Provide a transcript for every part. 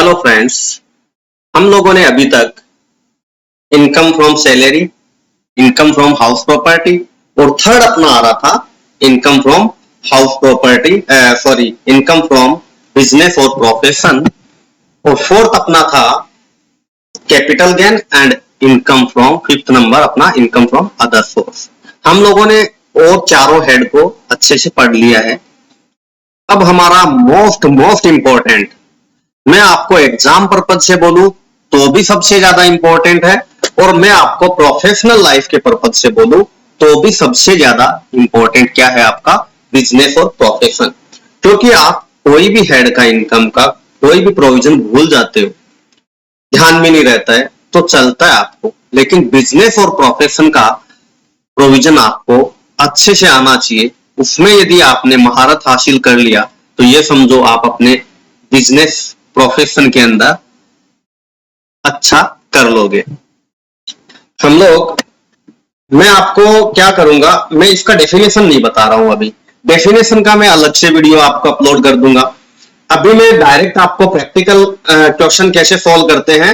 Hello friends, हम लोगों ने अभी तक income from salary, income from house property और थर्ड अपना आ रहा था income from house property income from business और प्रोफेशन, और फोर्थ अपना था capital gain and income from, fifth number अपना इनकम फ्रॉम अदर सोर्स। हम लोगों ने और चारों हेड को अच्छे से पढ़ लिया है। अब हमारा मोस्ट इंपॉर्टेंट, मैं आपको एग्जाम पर्पज से बोलूं तो भी सबसे ज्यादा इंपॉर्टेंट है, और मैं आपको प्रोफेशनल लाइफ के पर्पज से बोलूं तो भी सबसे ज्यादा इंपॉर्टेंट क्या है, आपका बिजनेस और प्रोफेशन। क्योंकि आप कोई भी हेड का इनकम का कोई भी प्रोविजन भूल जाते हो, ध्यान में नहीं रहता है तो चलता है आपको, लेकिन बिजनेस और प्रोफेशन का प्रोविजन आपको अच्छे से आना चाहिए। उसमें यदि आपने महारत हासिल कर लिया तो ये समझो आप अपने बिजनेस प्रोफेशन के अंदर अच्छा कर लोगे। हम लोग, मैं आपको क्या करूंगा, मैं इसका डेफिनेशन नहीं बता रहा हूं, अभी डेफिनेशन का मैं अलग से वीडियो आपको अपलोड कर दूंगा। अभी मैं डायरेक्ट आपको प्रैक्टिकल क्वेश्चन कैसे सॉल्व करते हैं,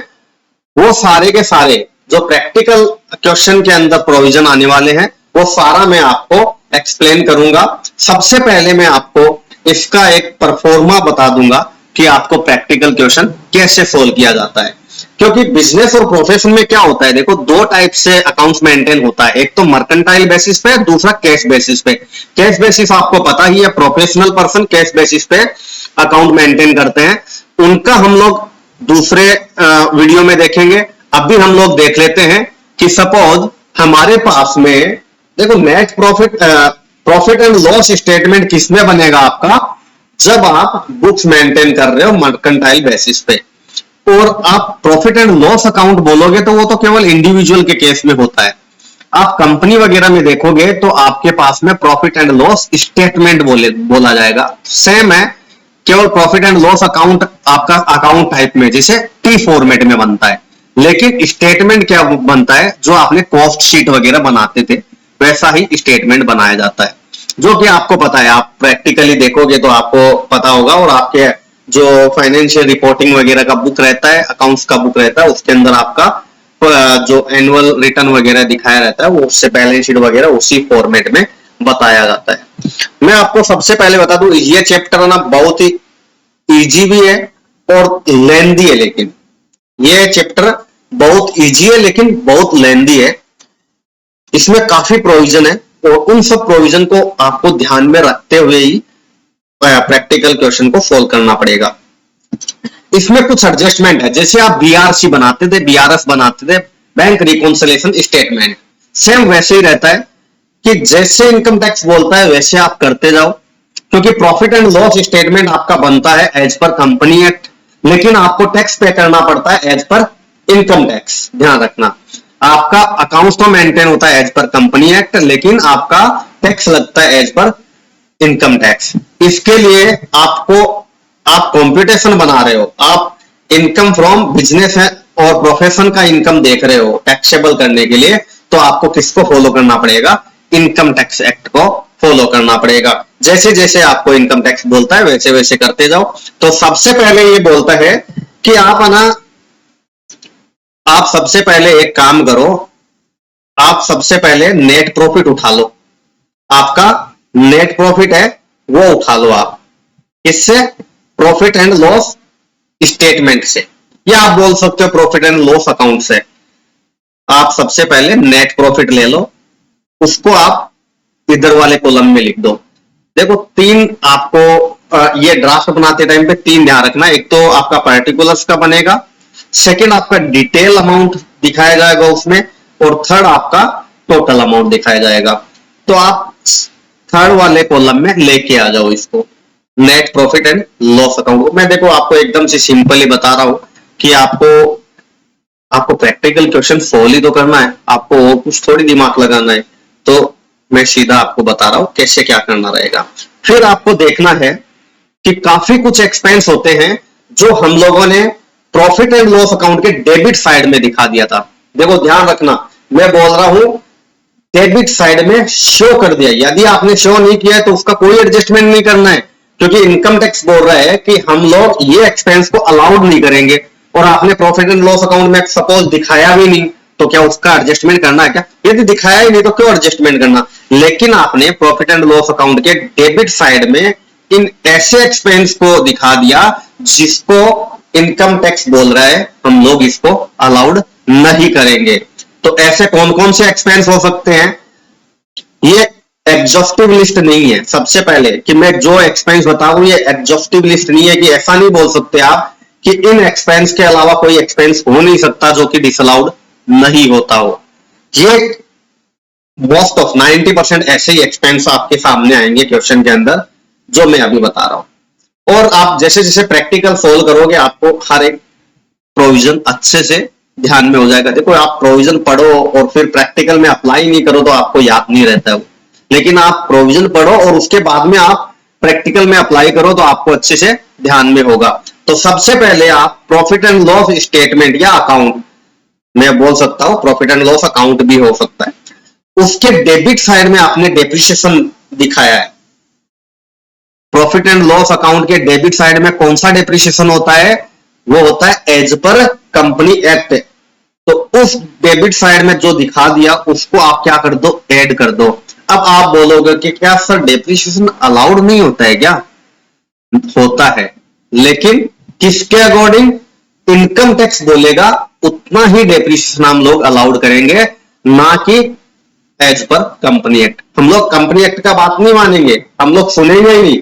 वो सारे के सारे जो प्रैक्टिकल क्वेश्चन के अंदर प्रोविजन आने वाले हैं वो सारा मैं आपको एक्सप्लेन करूंगा। सबसे पहले मैं आपको इसका एक परफॉर्मा बता दूंगा कि आपको प्रैक्टिकल क्वेश्चन कैसे सोल्व किया जाता है। क्योंकि बिजनेस और प्रोफेशन में क्या होता है, देखो दो टाइप से अकाउंट्स मेंटेन होता है, एक तो मर्केंटाइल बेसिस पे, दूसरा कैश बेसिस पे। कैश बेसिस आपको पता ही है, प्रोफेशनल पर्सन कैश बेसिस पे अकाउंट मेंटेन करते हैं, उनका हम लोग दूसरे वीडियो में देखेंगे। अभी हम लोग देख लेते हैं कि सपोज हमारे पास में, देखो net profit and loss statement किसमें बनेगा आपका, जब आप बुक्स मेंटेन कर रहे हो मर्केंटाइल बेसिस पे। और आप प्रॉफिट एंड लॉस अकाउंट बोलोगे तो वो तो केवल इंडिविजुअल के केस में होता है। आप कंपनी वगैरह में देखोगे तो आपके पास में प्रॉफिट एंड लॉस स्टेटमेंट बोला जाएगा। सेम है, केवल प्रॉफिट एंड लॉस अकाउंट आपका अकाउंट टाइप में जैसे टी फॉर्मेट में बनता है, लेकिन स्टेटमेंट क्या बनता है, जो आपने कॉस्ट शीट वगैरह बनाते थे वैसा ही स्टेटमेंट बनाया जाता है, जो कि आपको पता है। आप प्रैक्टिकली देखोगे तो आपको पता होगा, और आपके जो फाइनेंशियल रिपोर्टिंग वगैरह का बुक रहता है, अकाउंट्स का बुक रहता है, उसके अंदर आपका जो एनुअल रिटर्न वगैरह दिखाया रहता है वो उससे बैलेंस शीट वगैरह उसी फॉर्मेट में बताया जाता है। मैं आपको सबसे पहले बता दूं, ये चैप्टर ना बहुत ही इजी भी है और लेंदी है, लेकिन ये चैप्टर बहुत इजी है लेकिन बहुत लेंदी है। इसमें काफी प्रोविजन है और उन सब प्रोविजन को आपको ध्यान में रखते हुए ही प्रैक्टिकल क्वेश्चन को सोल्व करना पड़ेगा। इसमें कुछ एडजस्टमेंट है, जैसे आप बीआरसी बनाते थे, बीआरएस बनाते थे, बैंक रिकॉन्सिलिएशन स्टेटमेंट, सेम वैसे ही रहता है कि जैसे इनकम टैक्स बोलता है वैसे आप करते जाओ। क्योंकि प्रॉफिट एंड लॉस स्टेटमेंट आपका बनता है एज पर कंपनी एक्ट, लेकिन आपको टैक्स पे करना पड़ता है एज पर इनकम टैक्स। ध्यान रखना, आपका अकाउंट्स तो मेंटेन होता है एज पर कंपनी एक्ट, लेकिन आपका टैक्स लगता है एज पर इनकम टैक्स। इसके लिए आपको, आप कंप्यूटेशन बना रहे हो, आप इनकम फ्रॉम बिजनेस है और प्रोफेशन का इनकम देख रहे हो टैक्सेबल करने के लिए, तो आपको किसको फॉलो करना पड़ेगा, इनकम टैक्स एक्ट को फॉलो करना पड़ेगा। जैसे जैसे आपको इनकम टैक्स बोलता है वैसे वैसे करते जाओ। तो सबसे पहले ये बोलता है कि आप सबसे पहले एक काम करो, आप सबसे पहले नेट प्रॉफिट उठा लो। आपका नेट प्रॉफिट है वो उठा लो आप, इससे प्रॉफिट एंड लॉस स्टेटमेंट से, या आप बोल सकते हो प्रॉफिट एंड लॉस अकाउंट से। आप सबसे पहले नेट प्रॉफिट ले लो, उसको आप इधर वाले कॉलम में लिख दो। देखो तीन आपको ये ड्राफ्ट बनाते टाइम पे तीन ध्यान रखना, एक तो आपका पर्टिकुलर्स का बनेगा, सेकंड आपका डिटेल अमाउंट दिखाया जाएगा उसमें, और थर्ड आपका टोटल अमाउंट दिखाया जाएगा। तो आप थर्ड वाले कॉलम में लेके आ जाओ इसको, net profit and loss account. मैं देखो आपको एकदम से सिंपली बता रहा हूं कि आपको प्रैक्टिकल क्वेश्चन सोल्व ही तो करना है, आपको वो कुछ थोड़ी दिमाग लगाना है। तो मैं सीधा आपको बता रहा हूं कैसे क्या करना रहेगा। फिर आपको देखना है कि काफी कुछ एक्सपेंस होते हैं जो हम लोगों ने प्रॉफिट एंड लॉस अकाउंट के डेबिट साइड में दिखा दिया था। देखो ध्यान रखना, मैं बोल रहा हूं डेबिट साइड में शो कर दिया, यदि आपने शो नहीं किया है तो उसका कोई एडजस्टमेंट नहीं करना है। क्योंकि इनकम टैक्स बोल रहा है कि हम लोग ये एक्सपेंस को अलाउड नहीं करेंगे, और आपने प्रॉफिट एंड लॉस अकाउंट में सपोज दिखाया भी नहीं, तो क्या उसका एडजस्टमेंट करना है क्या? यदि दिखाया ही नहीं तो क्यों एडजस्टमेंट करना? लेकिन आपने प्रॉफिट एंड लॉस अकाउंट के डेबिट साइड में इन ऐसे एक्सपेंस को दिखा दिया जिसको इनकम टैक्स बोल रहा है हम लोग इसको अलाउड नहीं करेंगे। तो ऐसे कौन कौन से एक्सपेंस हो सकते हैं? ये एग्जॉस्टिव लिस्ट नहीं है। सबसे पहले कि मैं जो एक्सपेंस बताऊं ये एग्जॉस्टिव लिस्ट नहीं है, कि ऐसा नहीं बोल सकते आप कि इन एक्सपेंस के अलावा कोई एक्सपेंस हो नहीं सकता जो कि डिसअलाउड नहीं होता हो। ये मोस्ट ऑफ 90% ऐसे ही एक्सपेंस आपके सामने आएंगे क्वेश्चन के अंदर जो मैं अभी बता रहा हूं। और आप जैसे जैसे प्रैक्टिकल सोल्व करोगे आपको हर एक प्रोविजन अच्छे से ध्यान में हो जाएगा। देखो, आप प्रोविजन पढ़ो और फिर प्रैक्टिकल में अप्लाई नहीं करो तो आपको याद नहीं रहता है वो, लेकिन आप प्रोविजन पढ़ो और उसके बाद में आप प्रैक्टिकल में अप्लाई करो तो आपको अच्छे से ध्यान में होगा। तो सबसे पहले आप प्रॉफिट एंड लॉस स्टेटमेंट या अकाउंट, मैं बोल सकता हूं प्रॉफिट एंड लॉस अकाउंट भी हो सकता है, उसके डेबिट साइड में आपने डेप्रिसिएशन दिखाया है। प्रॉफिट एंड लॉस अकाउंट के डेबिट साइड में कौन सा डेप्रिसिएशन होता है? वो होता है एज पर कंपनी एक्ट। तो उस डेबिट साइड में जो दिखा दिया उसको आप क्या कर दो? ऐड कर दो। अब आप बोलोगे कि क्या सर डेप्रिसिएशन अलाउड नहीं होता है क्या? होता है, लेकिन किसके अकॉर्डिंग? इनकम टैक्स बोलेगा उतना ही डेप्रिसिएशन हम लोग अलाउड करेंगे, ना कि एज पर कंपनी एक्ट। हम लोग कंपनी एक्ट का बात नहीं मानेंगे, हम लोग सुनेंगे ही नहीं।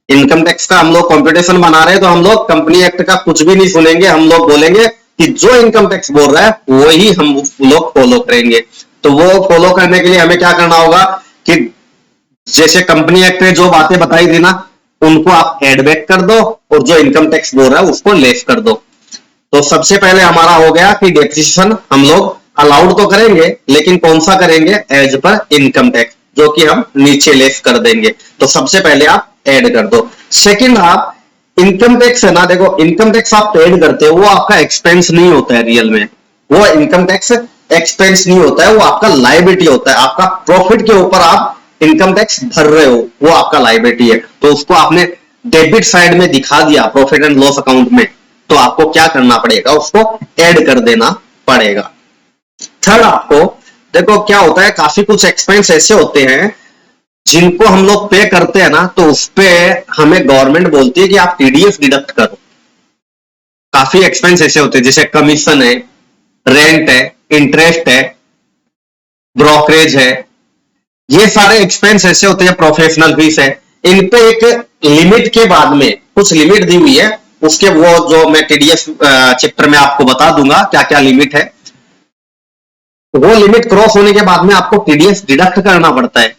इनकम टैक्स का हम लोग कंप्यूटेशन बना रहे हैं तो हम लोग कंपनी एक्ट का कुछ भी नहीं सुनेंगे। हम लोग बोलेंगे कि जो इनकम टैक्स बोल रहा है वही हम लोग फॉलो करेंगे। तो वो फॉलो करने के लिए हमें क्या करना होगा कि जैसे कंपनी एक्ट में जो बातें बताई थी ना, उनको आप एड बैक कर दो और जो इनकम टैक्स बोल रहा है उसको लेस कर दो। तो सबसे पहले हमारा हो गया कि डेप्रिसिएशन हम लोग अलाउड तो करेंगे, लेकिन कौन सा करेंगे? एज पर इनकम टैक्स, जो कि हम नीचे लेस कर देंगे। तो सबसे पहले आप ऐड कर दो। सेकंड, आप इनकम टैक्स है ना, देखो इनकम टैक्स आप ऐड करते हो वो आपका एक्सपेंस नहीं होता है रियल में। वो इनकम टैक्स एक्सपेंस नहीं होता है, वो आपका लायबिलिटी होता है। आपका प्रॉफिट के ऊपर आप इनकम टैक्स भर रहे हो, वो आपका लायबिलिटी है। तो उसको आपने डेबिट साइड में दिखा दिया प्रॉफिट एंड लॉस अकाउंट में, तो आपको क्या करना पड़ेगा? उसको ऐड कर देना पड़ेगा। थर्ड, आपको देखो क्या होता है, काफी कुछ एक्सपेंस ऐसे होते हैं जिनको हम लोग पे करते हैं ना, तो उस पे हमें गवर्नमेंट बोलती है कि आप टीडीएस डिडक्ट करो। काफी एक्सपेंस ऐसे होते हैं जैसे कमीशन है, रेंट है, इंटरेस्ट है, ब्रोकरेज है। ये सारे एक्सपेंस ऐसे होते हैं, प्रोफेशनल फीस है। इन पे एक लिमिट के बाद में कुछ लिमिट दी हुई है, उसके वो जो मैं टीडीएस चैप्टर में आपको बता दूंगा क्या क्या लिमिट है। वो लिमिट क्रॉस होने के बाद में आपको टीडीएस डिडक्ट करना पड़ता है।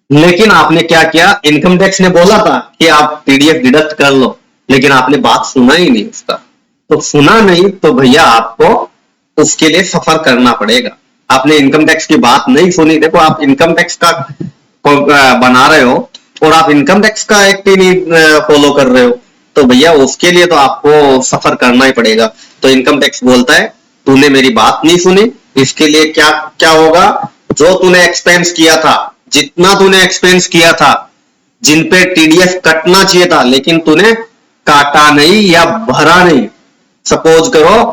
लेकिन आपने क्या किया? इनकम टैक्स ने बोला था कि आप टीडीएस डिडक्ट कर लो, लेकिन आपने बात सुना ही नहीं उसका। तो सुना नहीं तो भैया आपको उसके लिए सफर करना पड़ेगा। आपने इनकम टैक्स की बात नहीं सुनी। देखो, आप इनकम टैक्स का बना रहे हो और आप इनकम टैक्स का एक्ट ही नहीं फॉलो कर रहे हो, तो भैया उसके लिए तो आपको सफर करना ही पड़ेगा। तो इनकम टैक्स बोलता है तूने मेरी बात नहीं सुनी, इसके लिए क्या क्या होगा? जो तूने एक्सपेंस किया था, जितना तूने एक्सपेंस किया था, जिन पे टीडीएस कटना चाहिए था लेकिन तूने काटा नहीं या भरा नहीं। सपोज करो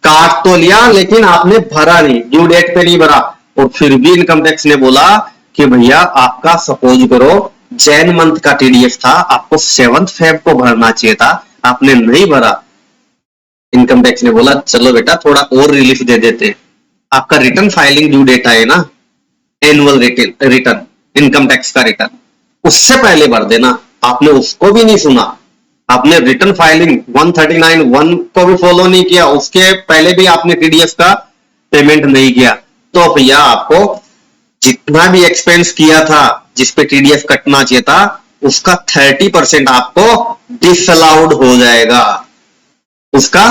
काट तो लिया लेकिन आपने भरा नहीं, ड्यू डेट पे नहीं भरा, और फिर भी इनकम टैक्स ने बोला कि भैया आपका सपोज करो जैन मंथ का टीडीएस था, आपको 7 फेब को भरना चाहिए था, आपने नहीं भरा। इनकम टैक्स ने बोला चलो बेटा थोड़ा और रिलीफ दे देते, आपका रिटर्न फाइलिंग ड्यू डेट है ना, एनुअल रिटर्न, इनकम टैक्स का रिटर्न, उससे पहले भर देना। आपने उसको भी नहीं सुना, आपने रिटर्न फाइलिंग 139(1) को भी फॉलो नहीं किया, उसके पहले भी आपने टीडीएस का पेमेंट नहीं किया। तो भैया आपको जितना भी एक्सपेंस किया था जिसपे टीडीएस कटना चाहिए था, उसका 30% आपको डिसअलाउड हो जाएगा। उसका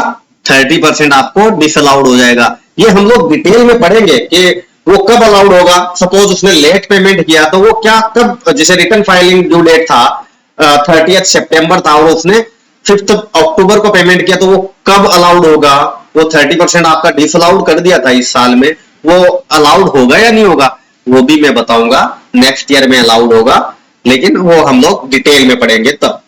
30% आपको डिसअलाउड हो जाएगा। ये हम लोग डिटेल में पढ़ेंगे कि वो कब अलाउड होगा। सपोज उसने लेट पेमेंट किया तो वो क्या कब, जैसे रिटर्न फाइलिंग ड्यू डेट था 30 सितंबर था और उसने 5 अक्टूबर को पेमेंट किया, तो वो कब अलाउड होगा? वो 30% आपका डिसअलाउड कर दिया था इस साल में, वो अलाउड होगा या नहीं होगा वो भी मैं बताऊंगा। नेक्स्ट ईयर में अलाउड होगा, लेकिन वो हम लोग डिटेल में पढ़ेंगे तब।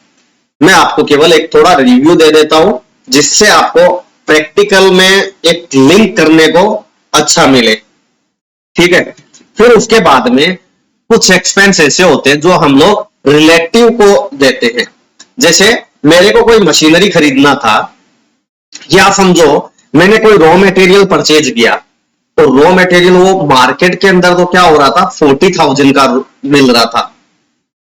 मैं आपको केवल एक थोड़ा रिव्यू दे देता हूं जिससे आपको प्रैक्टिकल में एक लिंक करने को अच्छा मिले, ठीक है। फिर उसके बाद में कुछ एक्सपेंस ऐसे होते हैं जो हम लोग रिलेटिव को देते हैं। जैसे मेरे को कोई मशीनरी खरीदना था, या समझो मैंने कोई रॉ मटेरियल परचेज किया, तो रॉ मटेरियल वो मार्केट के अंदर तो क्या हो रहा था, 40,000 का मिल रहा था,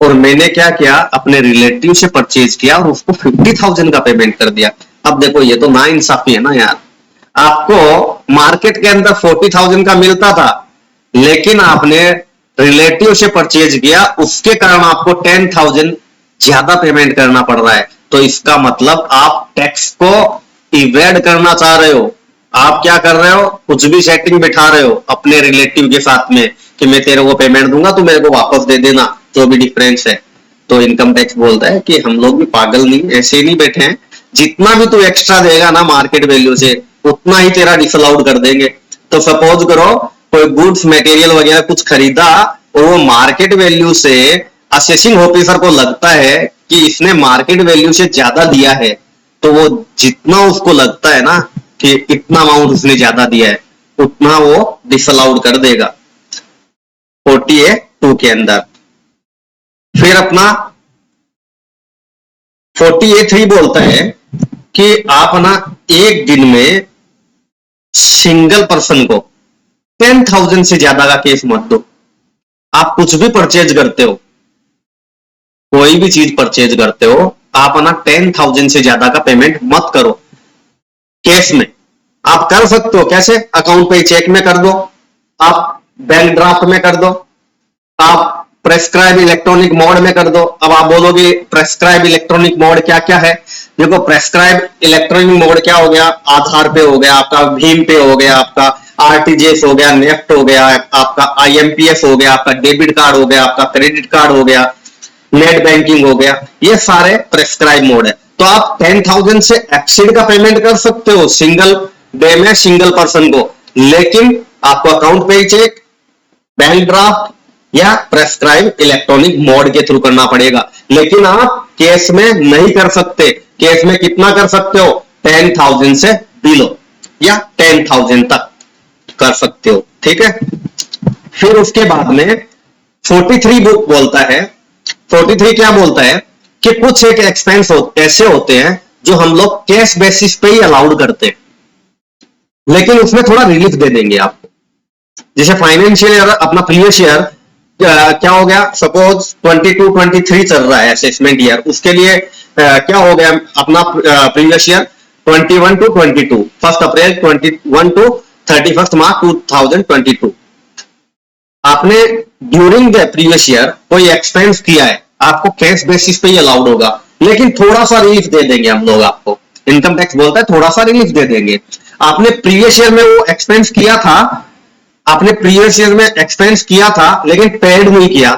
और मैंने क्या किया, अपने रिलेटिव से परचेज किया और उसको 50,000 का पेमेंट कर दिया। अब देखो ये तो नाइंसाफी है ना यार। आपको मार्केट के अंदर 40,000 का मिलता था, लेकिन आपने रिलेटिव से परचेज किया, उसके कारण आपको 10,000 ज्यादा पेमेंट करना पड़ रहा है। तो इसका मतलब आप टैक्स को इवेड करना चाह रहे हो। आप क्या कर रहे हो, कुछ भी सेटिंग बिठा रहे हो अपने रिलेटिव के साथ में कि मैं तेरे को पेमेंट दूंगा, तू मेरे को वापस दे देना जो भी डिफरेंस है। तो इनकम टैक्स बोलता है कि हम लोग भी पागल नहीं, ऐसे नहीं बैठे हैं, जितना भी तू एक्स्ट्रा देगा ना मार्केट वैल्यू से, उतना ही तेरा डिसअलाउड कर देंगे। तो सपोज करो कोई गुड्स मटेरियल वगैरह कुछ खरीदा और वो मार्केट वैल्यू से असेसिंग ऑफिसर को लगता है कि इसने मार्केट वैल्यू से ज्यादा दिया है, तो वो जितना उसको लगता है ना कि इतना अमाउंट उसने ज्यादा दिया है, उतना वो डिसअलाउड कर देगा 48(2) के अंदर। फिर अपना 48(3) बोलता है कि आप ना एक दिन में सिंगल पर्सन को 10,000 से ज्यादा का केस मत दो। आप कुछ भी परचेज करते हो, कोई भी चीज परचेज करते हो, आप ना 10,000 से ज्यादा का पेमेंट मत करो कैश में। आप कर सकते हो कैसे, अकाउंट पे चेक में कर दो, आप बैंक ड्राफ्ट में कर दो, आप प्रेस्क्राइब इलेक्ट्रॉनिक मोड में कर दो। अब आप बोलोगे प्रेस्क्राइब इलेक्ट्रॉनिक मोड क्या क्या है। देखो प्रेस्क्राइब इलेक्ट्रॉनिक मोड क्या हो गया, आधार पे हो गया आपका, भीम पे हो गया आपका, आरटीजीएस हो गया, नेफ्ट हो गया आपका, आईएमपीएस हो गया आपका, डेबिट कार्ड हो गया आपका, क्रेडिट कार्ड हो गया, नेट बैंकिंग हो गया, ये सारे प्रेस्क्राइब मोड है। तो आप 10,000 से एक्सीड का पेमेंट कर सकते हो सिंगल डे में सिंगल पर्सन को, लेकिन आपको अकाउंट पे चेक, बैंक ड्राफ्ट या प्रेस्क्राइब इलेक्ट्रॉनिक मोड के थ्रू करना पड़ेगा। लेकिन आप कैश में नहीं कर सकते। कैश में कितना कर सकते हो, 10,000 से बिलो या 10,000 तक कर सकते हो, ठीक है। फिर उसके बाद में 43 बुक बोलता है, 43 क्या बोलता है कि कुछ एक एक्सपेंस ऐसे होते हैं जो हम लोग कैश बेसिस पे ही अलाउड करते हैं, लेकिन उसमें थोड़ा रिलीफ दे देंगे आपको। जैसे फाइनेंशियल ईयर, अपना प्रीवियस ईयर क्या हो गया, सपोज 22-23 चल रहा है असेसमेंट ईयर, उसके लिए क्या हो गया अपना प्रीवियस ईयर 21-22, 1 अप्रैल 21 टू 31 मार्च 2022। आपने ड्यूरिंग द प्रीवियस ईयर कोई एक्सपेंस किया है, आपको कैश बेसिस पे ही अलाउड होगा, लेकिन थोड़ा सा रिलीफ दे देंगे हम लोग आपको। इनकम टैक्स बोलता है थोड़ा सा रिलीफ दे देंगे। आपने प्रीवियस ईयर में वो एक्सपेंस किया था, आपने प्रीवियस ईयर में एक्सपेंस किया था लेकिन पेड नहीं किया,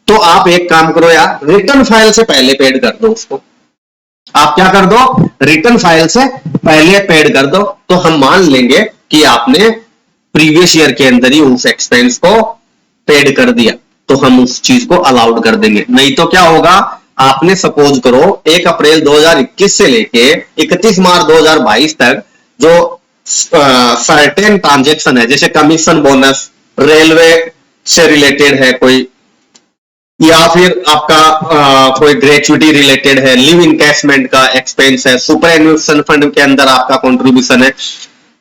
तो आप एक काम करो यार, रिटर्न फाइल से पहले पेड कर दो उसको। आप क्या कर दो, रिटर्न फाइल से पहले पेड कर दो, तो हम मान लेंगे कि आपने प्रीवियस ईयर के अंदर ही उस एक्सपेंस को पेड कर दिया, तो हम उस चीज को अलाउड कर देंगे। नहीं तो क्या होगा, आपने सपोज करो 1 अप्रैल 2021 से लेके 31 मार्च 2022 तक जो सर्टेन ट्रांजेक्शन है, जैसे कमीशन बोनस, रेलवे से रिलेटेड है कोई, या फिर आपका कोई ग्रेचुइटी रिलेटेड है, लिव इनकैशमेंट का एक्सपेंस है, सुपर एन्यूएशन फंड के अंदर आपका कंट्रीब्यूशन है,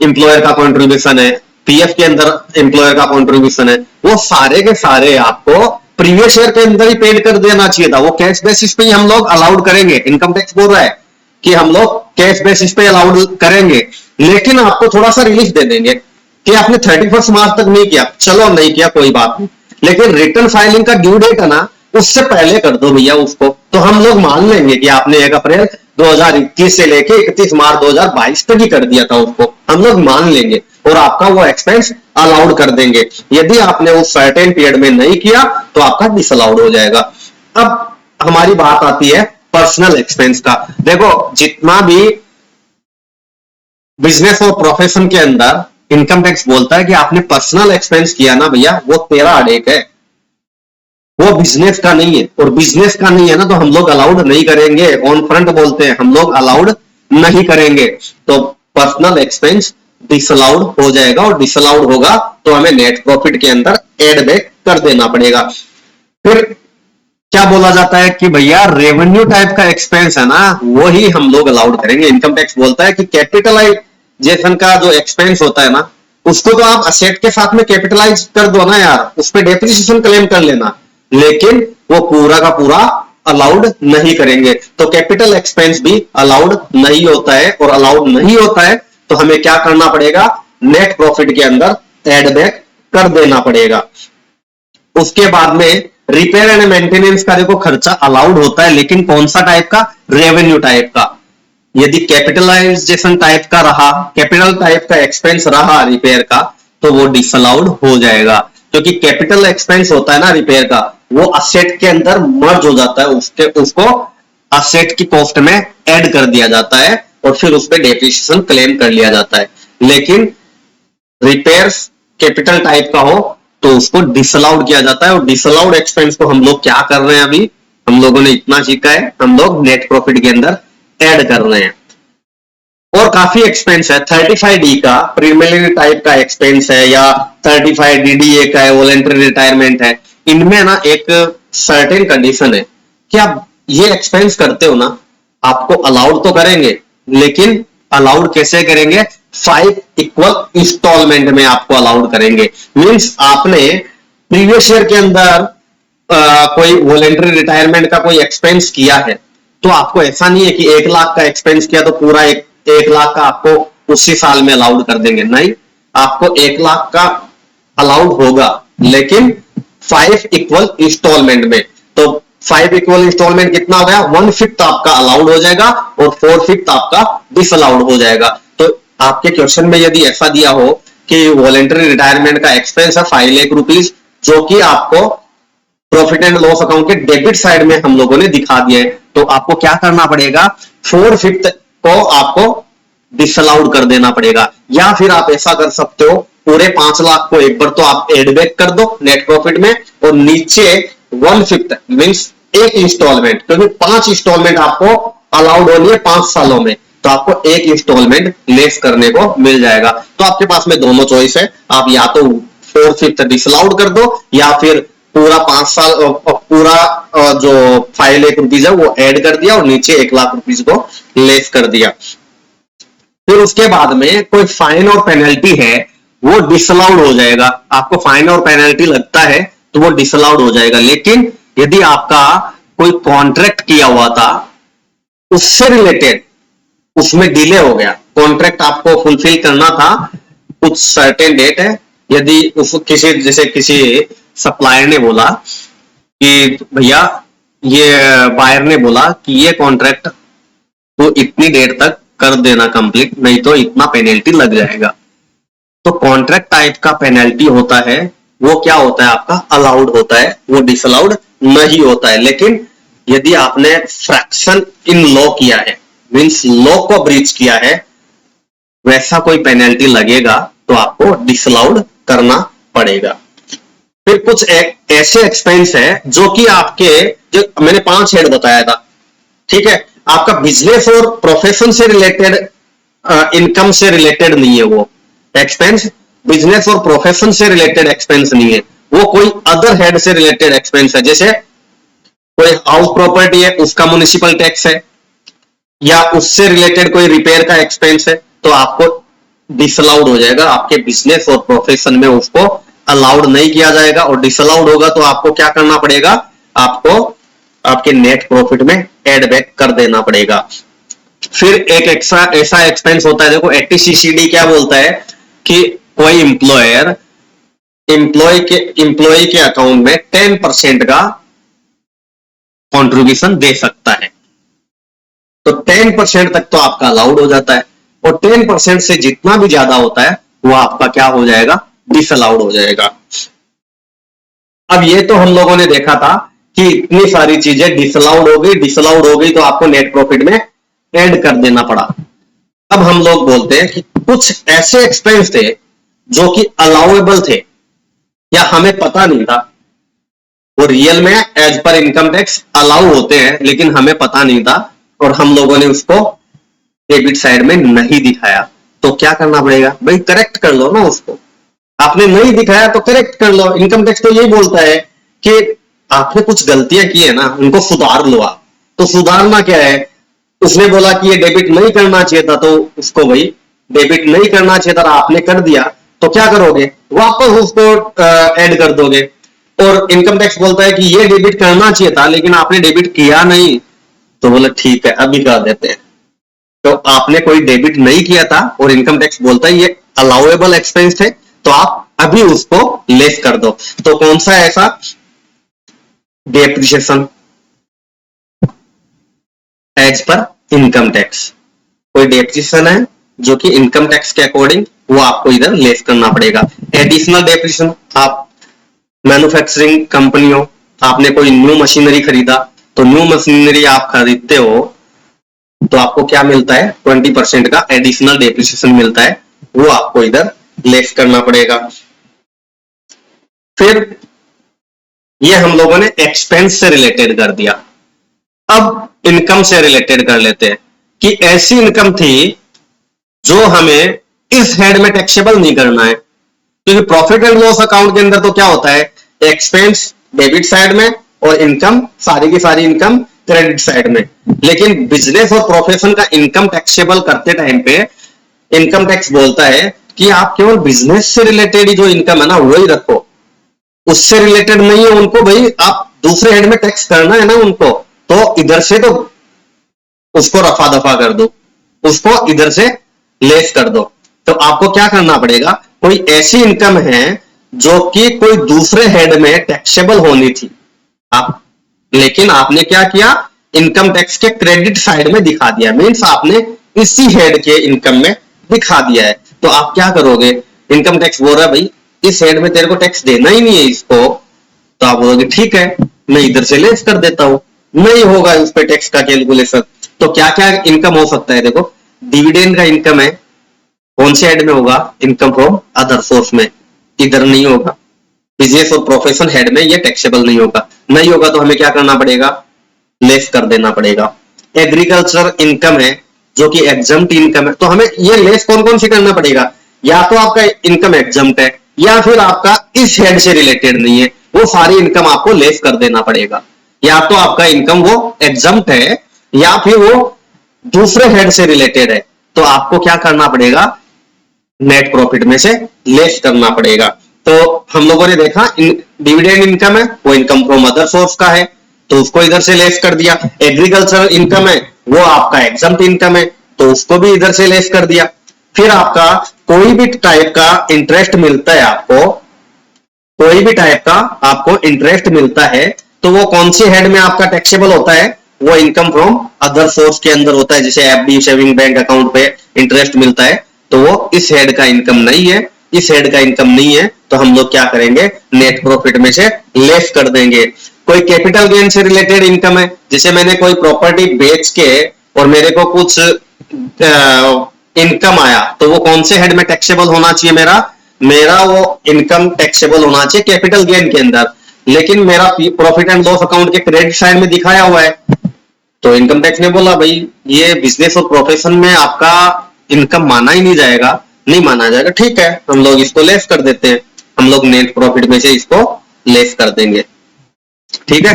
एम्प्लॉयर का कंट्रीब्यूशन है, पीएफ के अंदर एम्प्लॉयर का कंट्रीब्यूशन है, वो सारे के सारे आपको प्रीवियस ईयर के अंदर ही पेड कर देना चाहिए था। वो कैश बेसिस पे ही हम लोग अलाउड करेंगे। इनकम टैक्स बोल रहा है कि हम लोग कैश बेसिस पे अलाउड करेंगे, लेकिन आपको थोड़ा सा रिलीफ दे देंगे कि आपने 31 मार्च तक नहीं किया, चलो नहीं किया कोई बात नहीं, लेकिन रिटर्न फाइलिंग का ड्यू डेट है ना, उससे पहले कर दो भैया उसको, तो हम लोग मान लेंगे कि आपने 1 अप्रैल 2021 से लेके 31 मार्च 2022 तक ही कर दिया था उसको, हम लोग मान लेंगे और आपका वो एक्सपेंस अलाउड कर देंगे। यदि आपने उस सर्टेन पीरियड में नहीं किया तो आपका डिसअलाउड हो जाएगा। अब हमारी बात आती है पर्सनल एक्सपेंस का। देखो जितना भी बिजनेस और प्रोफेशन के अंदर इनकम टैक्स बोलता है कि आपने पर्सनल एक्सपेंस किया ना भैया, वो तेरा अड़ेक है, वो बिजनेस का नहीं है, और बिजनेस का नहीं है ना तो हम लोग अलाउड नहीं करेंगे, ऑन फ्रंट बोलते हैं, हम लोग अलाउड नहीं करेंगे। तो पर्सनल एक्सपेंस डिसअलाउड हो जाएगा, और डिसअलाउड होगा तो हमें नेट प्रॉफिट के अंदर एड बैक कर देना पड़ेगा। फिर क्या बोला जाता है कि भैया रेवेन्यू टाइप का एक्सपेंस है ना, वो ही हम लोग अलाउड करेंगे। इनकम टैक्स बोलता है कि कैपिटलाइजेशन का जो एक्सपेंस होता है ना, उसको तो आप असेट के साथ में कैपिटलाइज कर दो ना यार, उस पर डेप्रिसिएशन क्लेम कर लेना, लेकिन वो पूरा का पूरा अलाउड नहीं करेंगे। तो कैपिटल एक्सपेंस भी अलाउड नहीं होता है, और अलाउड नहीं होता है तो हमें क्या करना पड़ेगा, नेट प्रॉफिट के अंदर एड बैक कर देना पड़ेगा। उसके बाद में रिपेयर एंड मेंटेनेंस का देखो खर्चा अलाउड होता है, लेकिन कौन सा टाइप का, रेवेन्यू टाइप का। यदि कैपिटलाइजेशन टाइप का रहा, कैपिटल टाइप का एक्सपेंस रहा रिपेयर का, तो वो डिसअलाउड हो जाएगा, क्योंकि कैपिटल एक्सपेंस होता है ना रिपेयर का, वो असेट के अंदर मर्ज हो जाता है, उसको असेट की कॉस्ट में ऐड कर दिया जाता है, और फिर उस पर डेप्रिसिएशन क्लेम कर लिया जाता है। लेकिन रिपेयर्स कैपिटल टाइप का हो तो उसको डिसअलाउड किया जाता है, और डिसअलाउड एक्सपेंस को हम लोग क्या कर रहे हैं, अभी हम लोगों ने इतना सीखा है, हम लोग नेट प्रॉफिट के अंदर ऐड कर रहे हैं। और काफी एक्सपेंस है, 35D का प्रीमिलियरी टाइप का एक्सपेंस है, या 35DDA का है, वॉलंटरी रिटायरमेंट है। इनमें ना एक सर्टेन कंडीशन है कि आप ये एक्सपेंस करते हो ना, आपको अलाउड तो करेंगे, लेकिन अलाउड कैसे करेंगे, 5 इक्वल इंस्टॉलमेंट में आपको अलाउड करेंगे। मींस आपने प्रीवियस ईयर के अंदर कोई वॉलंटरी रिटायरमेंट का कोई एक्सपेंस किया है, तो आपको ऐसा नहीं है कि 1 लाख का एक्सपेंस किया तो पूरा 1 लाख का आपको उसी साल में अलाउड कर देंगे, नहीं, आपको 1 लाख का अलाउड होगा, लेकिन 5 इक्वल इंस्टॉलमेंट में। तो 5 इक्वल इंस्टॉलमेंट कितना हो गया, 1/5 आपका अलाउड हो जाएगा, और 4/5 आपका डिसअलाउड हो जाएगा। तो आपके क्वेश्चन में यदि ऐसा दिया हो कि वॉलंटरी रिटायरमेंट का एक्सपेंस है 5 लाख रुपीज, जो कि आपको प्रॉफिट एंड लॉस अकाउंट के डेबिट साइड में हम लोगों ने दिखा दिया है, तो आपको क्या करना पड़ेगा, 4/5 को आपको डिसअलाउड कर देना पड़ेगा। या फिर आप ऐसा कर सकते हो, पूरे 5 लाख को एक बार तो आप एड बैक कर दो नेट प्रॉफिट में, और नीचे 1/5 मींस 1 इंस्टॉलमेंट, क्योंकि 5 इंस्टॉलमेंट आपको अलाउड होनी है 5 सालों में, तो आपको 1 इंस्टॉलमेंट लेस करने को मिल जाएगा। तो आपके पास में दोनों चॉइस है, आप या तो 4/5 डिसअलाउड कर दो, या फिर पूरा 5 साल पूरा जो 5 लाख रुपीज है वो ऐड कर दिया, और नीचे 1 लाख रुपीज को लेस कर दिया। फिर उसके बाद में कोई फाइन और पेनल्टी है, वो डिसअलाउड हो जाएगा। आपको फाइन और पेनल्टी लगता है तो वो डिसअलाउड हो जाएगा। लेकिन यदि आपका कोई कॉन्ट्रैक्ट किया हुआ था, उससे रिलेटेड उसमें डिले हो गया, कॉन्ट्रैक्ट आपको फुलफिल करना था, कुछ सर्टेन डेट है, यदि उस किसी जैसे किसी सप्लायर ने बोला कि भैया, ये बायर ने बोला कि ये कॉन्ट्रैक्ट तो इतनी देर तक कर देना कंप्लीट, नहीं तो इतना पेनल्टी लग जाएगा। तो कॉन्ट्रैक्ट टाइप का पेनल्टी होता है, वो क्या होता है, आपका अलाउड होता है, वो डिसअलाउड नहीं होता है। लेकिन यदि आपने फ्रैक्शन इन लॉ किया है, मींस लॉ को ब्रीच किया है, वैसा कोई पेनल्टी लगेगा तो आपको डिसअलाउड करना पड़ेगा। फिर कुछ ऐसे एक्सपेंस है जो कि आपके, जो मैंने 5 हेड बताया था, ठीक है, आपका बिजनेस और प्रोफेशन से रिलेटेड, इनकम से रिलेटेड नहीं है वो एक्सपेंस, बिजनेस और प्रोफेशन से रिलेटेड एक्सपेंस नहीं है वो, कोई अदर हेड से रिलेटेड एक्सपेंस है। जैसे कोई हाउस प्रॉपर्टी है, उसका म्युनिसिपल टैक्स है, या उससे रिलेटेड कोई रिपेयर का एक्सपेंस है, तो आपको डिसअलाउड हो जाएगा, आपके बिजनेस और प्रोफेशन में उसको अलाउड नहीं किया जाएगा, और डिसअलाउड होगा तो आपको क्या करना पड़ेगा, आपको आपके नेट प्रॉफिट में एड बैक कर देना पड़ेगा। फिर एक एक्स्ट्रा ऐसा एक्सपेंस होता है, देखो 80CCD क्या बोलता है कि कोई एम्प्लॉयर एम्प्लॉय के अकाउंट में 10% का कंट्रीब्यूशन दे सकता है। तो 10% तक तो आपका अलाउड हो जाता है, और 10% से जितना भी ज्यादा होता है वो आपका क्या हो जाएगा, डिसअलाउड हो जाएगा। अब ये तो हम लोगों ने देखा था कि इतनी सारी चीजें डिसअलाउड हो गई तो आपको नेट प्रॉफिट में ऐड कर देना पड़ा। अब हम लोग बोलते हैं कि कुछ ऐसे एक्सपेंस थे जो कि अलाउएबल थे, या हमें पता नहीं था, वो रियल में as per income tax allow होते हैं, लेकिन हमें पता नहीं था और हम लोगों ने उसको डेबिट साइड में नहीं दिखाया। तो क्या करना पड़ेगा भाई, करेक्ट कर लो ना उसको। आपने नहीं दिखाया तो करेक्ट कर लो। इनकम टैक्स तो यही बोलता है कि आपने कुछ गलतियां की है ना, उनको सुधार लो आप। तो सुधारना क्या है, उसने बोला कि ये डेबिट नहीं करना चाहिए था, तो उसको भाई डेबिट नहीं करना चाहिए था, आपने कर दिया, तो क्या करोगे, वापस उसको ऐड कर दोगे। और इनकम टैक्स बोलता है कि ये डेबिट करना चाहिए था लेकिन आपने डेबिट किया नहीं, तो बोला ठीक है अभी कर देते हैं। तो आपने कोई डेबिट नहीं किया था और इनकम टैक्स बोलता है ये अलाउएबल एक्सपेंस है, तो आप अभी उसको लेस कर दो। तो कौन सा ऐसा, depreciation as per income tax. कोई डेप्रिसिएशन है जो कि इनकम टैक्स के अकॉर्डिंग, वो आपको इधर लेस करना पड़ेगा। एडिशनल डेप्रिसिएशन, आप मैन्युफैक्चरिंग कंपनी हो, आपने कोई न्यू मशीनरी खरीदा, तो न्यू मशीनरी आप खरीदते हो तो आपको क्या मिलता है, 20% का एडिशनल डेप्रिसिएशन मिलता है, वो आपको इधर लेस करना पड़ेगा। फिर ये हम लोगों ने एक्सपेंस से रिलेटेड कर दिया। अब इनकम से रिलेटेड कर लेते हैं कि ऐसी इनकम थी जो हमें इस हेड में टैक्सेबल नहीं करना है, क्योंकि प्रॉफिट एंड लॉस अकाउंट के अंदर तो क्या होता है, एक्सपेंस डेबिट साइड में और इनकम, सारी की सारी इनकम क्रेडिट साइड में। लेकिन बिजनेस और प्रोफेशन का इनकम टैक्सेबल करते टाइम पे इनकम टैक्स बोलता है कि आप केवल बिजनेस से रिलेटेड जो इनकम है ना वही रखो, उससे रिलेटेड नहीं है उनको भाई आप दूसरे हेड में टैक्स करना है ना उनको, तो इधर से तो उसको रफा दफा कर दो, उसको इधर से लेस कर दो। तो आपको क्या करना पड़ेगा, कोई ऐसी इनकम है जो कि कोई दूसरे हेड में टैक्सेबल होनी थी, आप लेकिन आपने क्या किया, इनकम टैक्स के क्रेडिट साइड में दिखा दिया, मीन्स आपने इसी हेड के इनकम में दिखा दिया है। तो आप क्या करोगे, इनकम टैक्स बोल रहा है भाई इस हेड में तेरे को टैक्स देना ही नहीं है इसको, तो आप बोलोगे ठीक है मैं इधर से लेस कर देता हूं, नहीं होगा उस पे टैक्स का कैलकुलेशन। तो क्या क्या इनकम हो सकता है, देखो डिविडेंड का इनकम है, कौन से हेड में होगा, इनकम फ्रॉम अदर सोर्स में, इधर नहीं होगा। बिजनेस और प्रोफेशन हेड में ये टैक्सेबल नहीं होगा, नहीं होगा तो हमें क्या करना पड़ेगा, लेस कर देना पड़ेगा। एग्रीकल्चर इनकम है जो कि एग्जम्प्ट इनकम है, तो हमें ये लेस कौन कौन सी करना पड़ेगा, या तो आपका इनकम एग्जम्प्ट है या फिर आपका इस हेड से रिलेटेड नहीं है, वो सारी इनकम आपको लेस कर देना पड़ेगा। या तो आपका इनकम वो एग्जम्प्ट है या फिर वो दूसरे हेड से रिलेटेड है, तो आपको क्या करना पड़ेगा, नेट प्रॉफिट में से लेस करना पड़ेगा। तो हम लोगों ने देखा डिविडेंड इनकम है वो इनकम फ्रॉम अदर सोर्स का है, तो उसको इधर से लेस कर दिया। एग्रीकल्चर इनकम है वो आपका एग्जम्प्ट इनकम है, तो उसको भी इधर से लेस कर दिया। फिर आपका कोई भी टाइप का इंटरेस्ट मिलता है, आपको कोई भी टाइप का आपको इंटरेस्ट मिलता है, तो वो कौन सी हेड में आपका टैक्सेबल होता है, वो इनकम फ्रॉम अदर सोर्स के अंदर होता है। जैसे एफडी सेविंग बैंक अकाउंट पे इंटरेस्ट मिलता है, तो वो इस हेड का इनकम नहीं है, इस हेड का इनकम नहीं है, तो हम लोग क्या करेंगे, नेट प्रॉफिट में से लेस कर देंगे। कोई कैपिटल गेन से रिलेटेड इनकम है, जैसे मैंने कोई प्रॉपर्टी बेच के और मेरे को कुछ इनकम आया, तो वो कौन से हेड में टैक्सेबल होना चाहिए, मेरा वो इनकम टैक्सेबल होना चाहिए कैपिटल गेन के अंदर, लेकिन मेरा प्रॉफिट एंड लॉस अकाउंट के क्रेडिट साइड में दिखाया हुआ है। तो इनकम टैक्स ने बोला भाई ये बिजनेस और प्रोफेशन में आपका इनकम माना ही नहीं जाएगा, नहीं माना जाएगा, ठीक है हम लोग इसको लेस कर देते हैं, हम लोग नेट प्रॉफिट में से इसको लेस कर देंगे, ठीक है।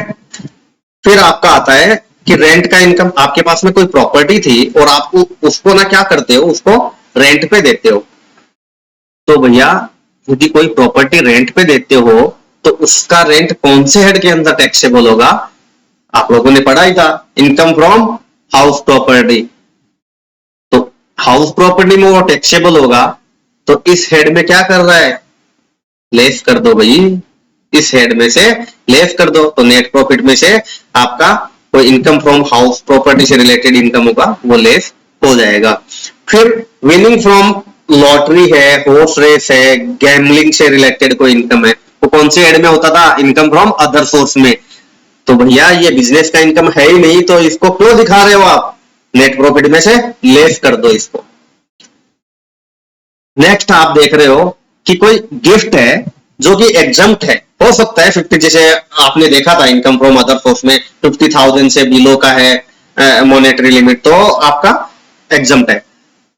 फिर आपका आता है कि रेंट का इनकम, आपके पास में कोई प्रॉपर्टी थी और आपको उसको ना क्या करते हो, उसको रेंट पे देते हो। तो भैया यदि कोई प्रॉपर्टी रेंट पे देते हो तो उसका रेंट कौन से हेड के अंदर टैक्सेबल होगा, आप लोगों ने पढ़ा ही था, इनकम फ्रॉम हाउस प्रॉपर्टी। तो हाउस प्रॉपर्टी में वो टैक्सेबल होगा, तो इस हेड में क्या कर रहा है, लेस कर दो भाई, इस हेड में से लेस कर दो, तो नेट प्रॉफिट में से आपका कोई इनकम फ्रॉम हाउस प्रॉपर्टी से रिलेटेड इनकम होगा वो लेस हो जाएगा। फिर विनिंग फ्रॉम लॉटरी है, हॉर्स रेस है, गैम्बलिंग से रिलेटेड कोई इनकम है, वो कौन से हेड में होता था, इनकम फ्रॉम अदर सोर्स में। तो भैया ये बिजनेस का इनकम है ही नहीं, तो इसको क्यों दिखा रहे हो आप, नेट प्रॉफिट में से लेस कर दो इसको। नेक्स्ट आप देख रहे हो कि कोई गिफ्ट है जो कि एग्जम्प्ट है, हो सकता है 50, जैसे आपने देखा था इनकम फ्रॉम अदर सोर्स में 50,000 से बिलो का है मॉनेटरी लिमिट, तो आपका एग्जम्प्ट है,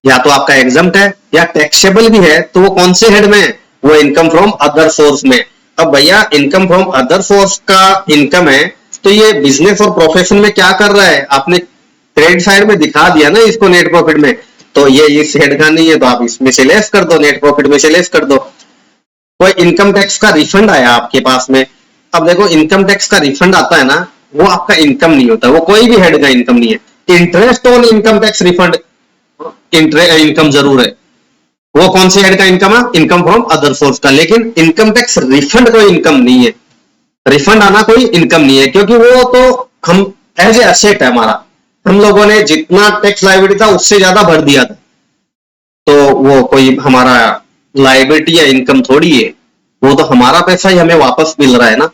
या तो आपका एग्जम्प्ट है या टैक्सेबल भी है, तो वो कौन से हेड में है, वो इनकम फ्रॉम अदर सोर्स में। अब भैया इनकम फ्रॉम अदर सोर्स का इनकम है, तो ये बिजनेस और प्रोफेशन में क्या कर रहा है, आपने क्रेडिट साइड में दिखा दिया ना इसको नेट प्रॉफिट में, तो ये इस हेड का नहीं है, तो आप इसमें से लेस कर दो, नेट प्रॉफिट में से लेस कर दो। कोई इनकम टैक्स का रिफंड आया आपके पास में, अब देखो इनकम टैक्स का रिफंड आता है ना, वो आपका इनकम नहीं होता, वो कोई भी हेड का इनकम नहीं है। Interest on income tax refund income जरूर है, वो कौन सी हेड का इनकम है, इनकम फ्रॉम अदर सोर्स का। लेकिन इनकम टैक्स रिफंड कोई इनकम नहीं है, रिफंड आना कोई इनकम नहीं है, क्योंकि वो तो हम एज ए असेट है हमारा, हम लोगों ने जितना टैक्स लायबिलिटी था उससे ज्यादा भर दिया था, तो वो कोई हमारा लायबिलिटी या इनकम थोड़ी है, वो तो हमारा पैसा ही हमें वापस मिल रहा है ना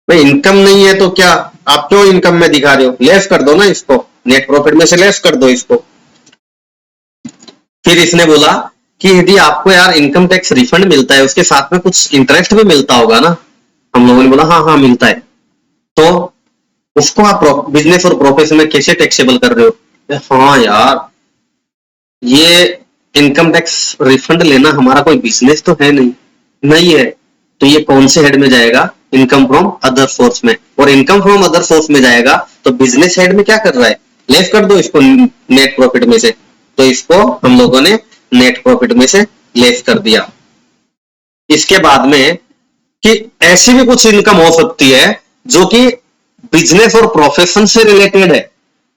भाई। इनकम नहीं है तो क्या आप क्यों इनकम में दिखा रहे हो, लेस कर दो ना इसको, नेट प्रॉफिट में से लेस कर दो इसको। फिर इसने बोला कि यदि आपको यार इनकम टैक्स रिफंड मिलता है, उसके साथ में कुछ इंटरेस्ट भी मिलता होगा ना, हम लोगों ने बोला हाँ हाँ मिलता है, तो उसको आप बिजनेस और प्रोफेशन में कैसे टैक्सेबल कर रहे हो। हाँ यार, ये इनकम टैक्स रिफंड लेना हमारा कोई बिजनेस तो है नहीं, नहीं है, तो ये कौन से हेड में जाएगा, इनकम फ्रॉम अदर सोर्स में। और इनकम फ्रॉम अदर सोर्स में जाएगा तो बिजनेस हेड में क्या कर रहा है, लेस कर दो इसको नेट प्रॉफिट में से, तो इसको हम लोगों ने नेट प्रॉफिट में से लेस कर दिया। इसके बाद में कि ऐसी भी कुछ इनकम हो सकती है जो कि बिजनेस और प्रोफेशन से रिलेटेड है,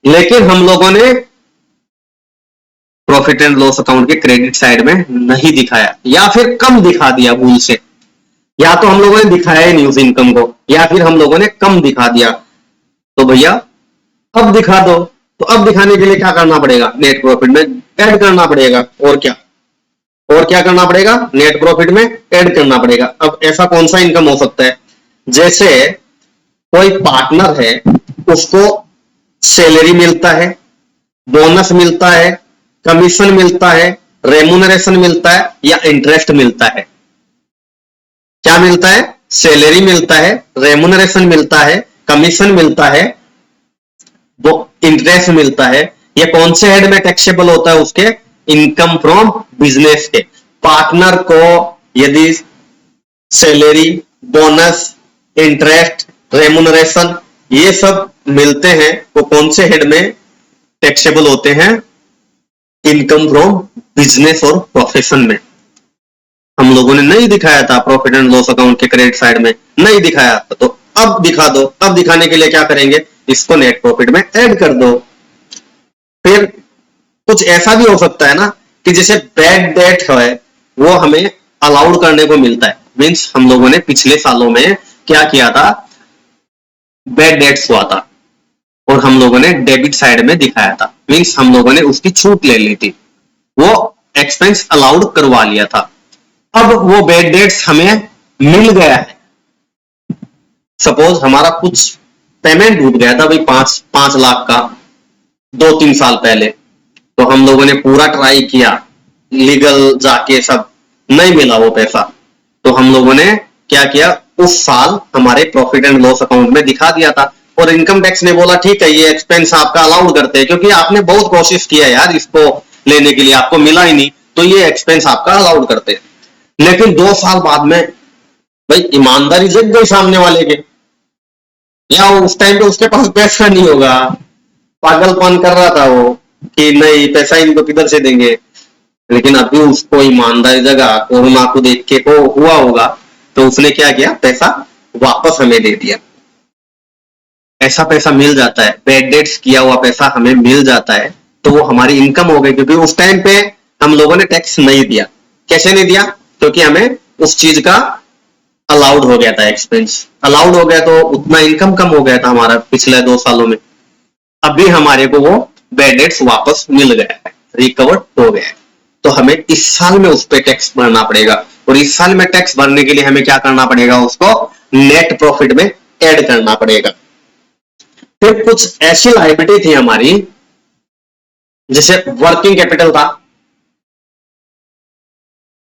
लेकिन हम लोगों ने प्रॉफिट एंड लॉस अकाउंट के क्रेडिट साइड में नहीं दिखाया, या फिर कम दिखा दिया भूल से, या तो हम लोगों ने दिखाया ही नहीं उस इनकम को, या फिर हम लोगों ने कम दिखा दिया। तो भैया अब दिखा दो, तो अब दिखाने के लिए क्या करना पड़ेगा, नेट प्रॉफिट में ऐड करना पड़ेगा, और क्या, और क्या करना पड़ेगा, नेट प्रॉफिट में ऐड करना पड़ेगा। अब ऐसा कौन सा इनकम हो सकता है, जैसे कोई पार्टनर है, उसको सैलरी मिलता है, बोनस मिलता है, कमीशन मिलता है, रेमुनरेशन मिलता है, या इंटरेस्ट मिलता है। क्या मिलता है, सैलरी मिलता है, रेमुनरेशन मिलता है, कमीशन मिलता है, वो इंटरेस्ट मिलता है। ये कौन से हेड में टैक्सेबल होता है, उसके इनकम फ्रॉम बिजनेस के। पार्टनर को यदि सैलरी, बोनस, इंटरेस्ट, रेमुनरेशन ये सब मिलते हैं, वो कौन से हेड में टैक्सेबल होते हैं, इनकम फ्रॉम बिजनेस और प्रोफेशन में। हम लोगों ने नहीं दिखाया था प्रॉफिट एंड लॉस अकाउंट के क्रेडिट साइड में, नहीं दिखाया, तो अब दिखा दो। अब दिखाने के लिए क्या करेंगे, इसको नेट प्रॉफिट में ऐड कर दो। फिर कुछ ऐसा भी हो सकता है ना कि जैसे बैड डेट है, वो हमें अलाउड करने को मिलता है, मीन्स हम लोगों ने पिछले सालों में क्या किया था, बैड डेट्स हुआ था और हम लोगों ने डेबिट साइड में दिखाया था, मीन्स हम लोगों ने उसकी छूट ले ली थी, वो एक्सपेंस अलाउड करवा लिया था। अब वो बैड डेट्स हमें मिल गया है, सपोज हमारा कुछ पेमेंट डूब गया था भाई 5 लाख का 2-3 साल पहले, तो हम लोगों ने पूरा ट्राई किया, लीगल जाके सब, नहीं मिला वो पैसा, तो हम लोगों ने क्या किया, उस साल हमारे प्रॉफिट एंड लॉस अकाउंट में दिखा दिया था, और इनकम टैक्स ने बोला ठीक है ये एक्सपेंस आपका अलाउड करते हैं, क्योंकि आपने बहुत कोशिश किया यार इसको लेने के लिए, आपको मिला ही नहीं, तो ये एक्सपेंस आपका अलाउड करते हैं। लेकिन 2 साल बाद में भाई ईमानदारी जग गई सामने वाले के, या उस टाइम पे उसके पास पैसा नहीं होगा, पागलपन कर रहा था वो कि नहीं पैसा इनको किधर से देंगे, लेकिन अभी उसको ईमानदारी जगह कोरोना को देख के को हुआ होगा, तो उसने क्या किया, पैसा वापस हमें दे दिया। ऐसा पैसा मिल जाता है, बैड डेट्स किया हुआ पैसा हमें मिल जाता है, तो वो हमारी इनकम हो गई, क्योंकि उस टाइम पे हम लोगों ने टैक्स नहीं दिया। कैसे नहीं दिया, क्योंकि हमें उस चीज का अलाउड हो गया था, एक्सपेंस अलाउड हो गया, तो उतना इनकम कम हो गया था हमारा पिछले 2 सालों में। अभी हमारे को वो बैड डेट्स वापस मिल गया है, रिकवर हो गया है, तो हमें इस साल में उस पर टैक्स भरना पड़ेगा, और इस साल में टैक्स भरने के लिए हमें क्या करना पड़ेगा, उसको नेट प्रॉफिट में ऐड करना पड़ेगा। फिर कुछ ऐसी लायबिलिटी थी हमारी, जैसे वर्किंग कैपिटल था,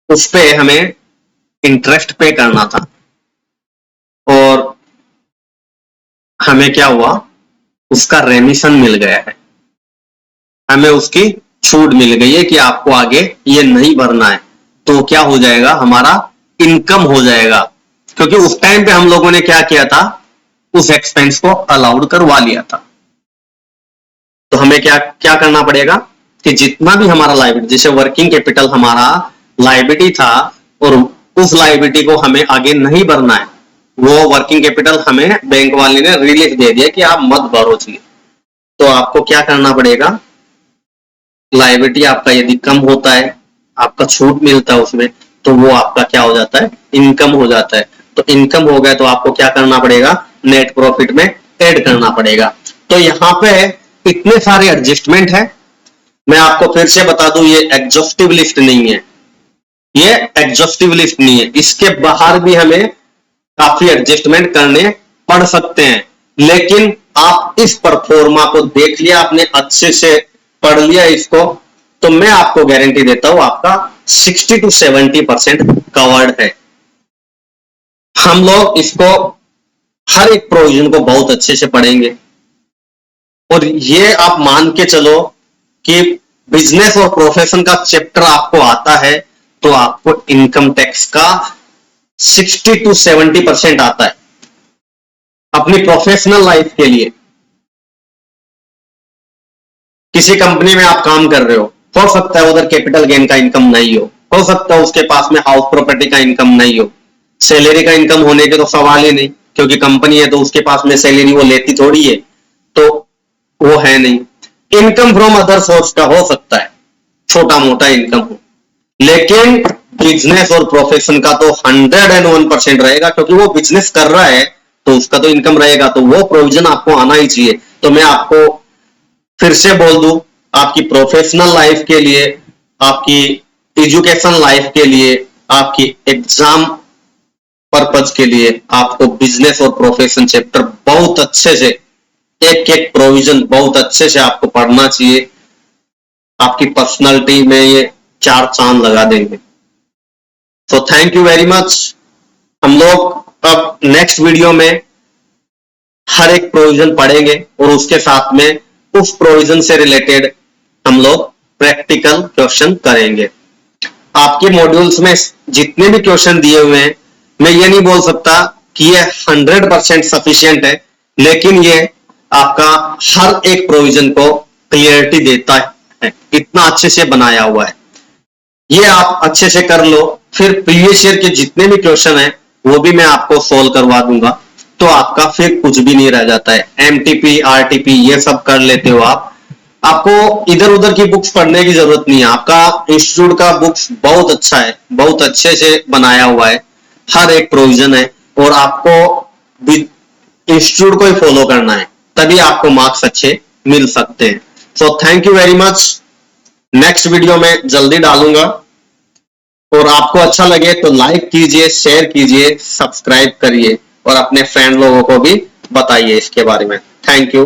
उस पे हमें इंटरेस्ट पे करना था, और हमें क्या हुआ, उसका रेमिशन मिल गया है, हमें उसकी छूट मिल गई है कि आपको आगे ये नहीं भरना है, तो क्या हो जाएगा, हमारा इनकम हो जाएगा, क्योंकि उस टाइम पे हम लोगों ने क्या किया था, उस एक्सपेंस को अलाउड करवा लिया था। तो हमें क्या क्या करना पड़ेगा कि जितना भी हमारा लायबिलिटी, जैसे वर्किंग कैपिटल हमारा लायबिलिटी था और उस लायबिलिटी को हमें आगे नहीं भरना है, वो वर्किंग कैपिटल हमें बैंक वाले ने रिलीफ दे दिया कि आप मत भरो चाहिए, तो आपको क्या करना पड़ेगा, लायबिलिटी आपका यदि कम होता है, आपका छूट मिलता है उसमें, तो वो आपका क्या हो जाता है, इनकम हो जाता है। तो इनकम हो गया तो आपको क्या करना पड़ेगा, नेट प्रॉफिट में ऐड करना पड़ेगा। तो यहाँ पे इतने सारे एडजस्टमेंट है, मैं आपको फिर से बता दूं, ये एग्जॉस्टिव लिस्ट नहीं है, ये एग्जॉस्टिव लिस्ट नहीं है, इसके बाहर भी हमें काफी एडजस्टमेंट करने पड़ सकते हैं, लेकिन आप इस परफॉर्मा को देख लिया, आपने अच्छे से पढ़ लिया इसको, तो मैं आपको गारंटी देता हूं आपका 60 to 70% कवर्ड है। हम लोग इसको हर एक प्रोविजन को बहुत अच्छे से पढ़ेंगे, और ये आप मान के चलो कि बिजनेस और प्रोफेशन का चैप्टर आपको आता है तो आपको इनकम टैक्स का 60 to 70% आता है अपनी प्रोफेशनल लाइफ के लिए। किसी कंपनी में आप काम कर रहे हो सकता है उधर कैपिटल गेन का इनकम नहीं हो सकता है उसके पास में हाउस प्रॉपर्टी का इनकम नहीं हो, सैलरी का इनकम होने के तो सवाल ही नहीं, क्योंकि कंपनी है तो उसके पास में सैलरी वो लेती थोड़ी है, तो वो है नहीं। इनकम फ्रॉम अदर सोर्स का हो सकता है, छोटा मोटा इनकम हो, लेकिन बिजनेस और प्रोफेशन का तो 101% रहेगा, क्योंकि वो बिजनेस कर रहा है तो उसका तो इनकम रहेगा, तो वो प्रोविजन आपको आना ही चाहिए। तो मैं आपको फिर से बोल दूं, आपकी प्रोफेशनल लाइफ के लिए, आपकी एजुकेशन लाइफ के लिए, आपकी एग्जाम पर्पज के लिए आपको बिजनेस और प्रोफेशन चैप्टर बहुत अच्छे से, एक एक प्रोविजन बहुत अच्छे से आपको पढ़ना चाहिए, आपकी पर्सनालिटी में ये 4 चांद लगा देंगे। So thank you very much. हम लोग अब नेक्स्ट वीडियो में हर एक प्रोविजन पढ़ेंगे और उसके साथ में उस प्रोविजन से रिलेटेड हम लोग प्रैक्टिकल क्वेश्चन करेंगे। आपके मॉड्यूल्स में जितने भी क्वेश्चन दिए हुए हैं, मैं ये नहीं बोल सकता कि ये 100% सफिशिएंट है, लेकिन ये आपका हर एक प्रोविजन को क्लियरिटी देता है, इतना अच्छे से बनाया हुआ है। ये आप अच्छे से कर लो, फिर प्रीवियस ईयर के जितने भी क्वेश्चन है वो भी मैं आपको सोल्व करवा दूंगा, तो आपका फिर कुछ भी नहीं रह जाता है। एमटीपी, आरटीपी ये सब कर लेते हो आप, आपको इधर उधर की बुक्स पढ़ने की जरूरत नहीं है। आपका इंस्टीट्यूट का बुक्स बहुत अच्छा है, बहुत अच्छे से बनाया हुआ है, हर एक प्रोविजन है, और आपको इंस्टीट्यूट को ही फॉलो करना है, तभी आपको मार्क्स अच्छे मिल सकते हैं। So thank you very much. Next video में जल्दी डालूंगा, और आपको अच्छा लगे तो लाइक कीजिए, शेयर कीजिए, सब्सक्राइब करिए, और अपने फ्रेंड लोगों को भी बताइए इसके बारे में। Thank you.